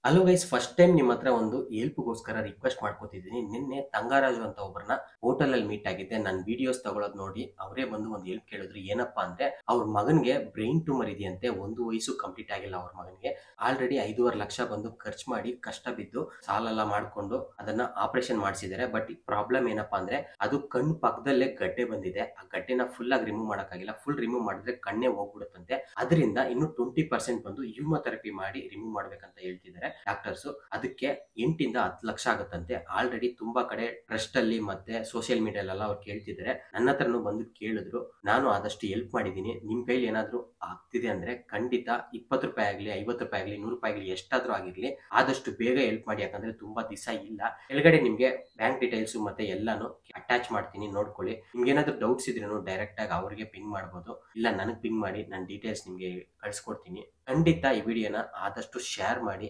Hello guys, first time ನಿಮ್ಮ ಹತ್ರ ಒಂದು ಹೆಲ್ಪ್ಗೋಸ್ಕರ ರಿಕ್ವೆಸ್ಟ್ ಮಾಡ್ಕೋತಿದ್ದೀನಿ. ನಿನ್ನೆ ತಂಗಾರಾಜು ಅಂತ ಒಬ್ಬರನ್ನ ಹೋಟೆಲಲ್ಲಿ ಮೀಟ್ ಆಗಿದ್ದೆ. ನನ್ನ ವಿಡಿಯೋಸ್ ತಗೊಳ್ಳೋದು ನೋಡಿ ಅವರೇ ಬಂದು ಒಂದು ಹೆಲ್ಪ್ ಕೇಳಿದ್ರು. ಏನಪ್ಪಾ ಅಂದ್ರೆ ಅವ್ರ ಮಗನಿಗೆ ಬ್ರೈನ್ ಟ್ಯೂಮರ್ ಇದೆಯಂತೆ. 1 ವಯಸ್ಸು ಕಂಪ್ಲೀಟ್ ಆಗಿಲ್ಲ ಅವ್ರ ಮಗನಿಗೆ. ಆಲ್ರೆಡಿ 5.5 ಲಕ್ಷ ಬಂದು ಖರ್ಚು ಮಾಡಿ ಕಷ್ಟ ಬಿದ್ದು ಸಾಲೆಲ್ಲ ಮಾಡ್ಕೊಂಡು ಅದನ್ನ ಆಪರೇಷನ್ ಮಾಡಿಸಿದ್ದಾರೆ. ಬಟ್ ಪ್ರಾಬ್ಲಮ್ ಏನಪ್ಪಾ ಅಂದ್ರೆ ಅದು ಕಣ್ಣು ಪಕ್ಕದಲ್ಲೇ ಗಡ್ಡೆ ಬಂದಿದೆ. ಆ ಗಡ್ಡೆನ ಫುಲ್ ಆಗಿ ರಿಮೂವ್ ಮಾಡೋಕ್ಕಾಗಿಲ್ಲ. ಫುಲ್ ರಿಮೂವ್ ಮಾಡಿದ್ರೆ ಕಣ್ಣೇ ಹೋಗ್ಬಿಡುತ್ತಂತೆ. ಅದರಿಂದ ಇನ್ನು 20% ಬಂದು ಹ್ಯೂಮೋಥೆರಪಿ ಮಾಡಿ ರಿಮೂವ್ ಮಾಡ್ಬೇಕಂತ ಹೇಳ್ತಿದ್ದಾರೆ ಡಾಕ್ಟರ್ಸ್. ಅದಕ್ಕೆ 8 ಇಂದ 10 ಲಕ್ಷ ಆಗುತ್ತಂತೆ. ಆಲ್ರೆಡಿ ತುಂಬಾ ಕಡೆ ಟ್ರಸ್ಟ್ ಅಲ್ಲಿ ಮತ್ತೆ ಸೋಷಿಯಲ್ ಮೀಡಿಯಾಲೆಲ್ಲ ಅವ್ರು ಕೇಳ್ತಿದ್ದಾರೆ. ನನ್ನ ಹತ್ರನೂ ಬಂದು ಕೇಳಿದ್ರು. ನಾನು ಆದಷ್ಟು ಹೆಲ್ಪ್ ಮಾಡಿದ್ದೀನಿ. ನಿಮ್ ಕೈಲಿ ಏನಾದ್ರು ಆಗ್ತಿದೆ ಅಂದ್ರೆ ಖಂಡಿತ 20 ರೂಪಾಯಿ ಆಗ್ಲಿ, 50 ರೂಪಾಯಿ ಆಗ್ಲಿ, 100 ರೂಪಾಯಿ ಆಗ್ಲಿ, ಎಷ್ಟಾದ್ರೂ ಆಗಿರ್ಲಿ ಆದಷ್ಟು ಬೇಗ ಹೆಲ್ಪ್ ಮಾಡಿ. ಯಾಕಂದ್ರೆ ತುಂಬಾ ದಿವಸ ಇಲ್ಲ. ಕೆಳಗಡೆ ನಿಮ್ಗೆ ಬ್ಯಾಂಕ್ ಡೀಟೇಲ್ಸ್ ಮತ್ತೆ ಎಲ್ಲಾನು ಅಟ್ಯಾಚ್ ಮಾಡ್ತೀನಿ, ನೋಡ್ಕೊಳ್ಳಿ. ನಿಮ್ಗೆ ಏನಾದ್ರು ಡೌಟ್ಸ್ ಇದ್ರೂ ಡೈರೆಕ್ಟ್ ಆಗಿ ಅವ್ರಿಗೆ ಪಿಂಗ್ ಮಾಡ್ಬೋದು, ಇಲ್ಲ ನನಗೆ ಪಿಂಗ್ ಮಾಡಿ, ನನ್ನ ಡೀಟೇಲ್ಸ್ ನಿಮ್ಗೆ ಕಳ್ಸ್ಕೊಡ್ತೀನಿ. ಖಂಡಿತ ಈ ವಿಡಿಯೋನ ಆದಷ್ಟು ಶೇರ್ ಮಾಡಿ.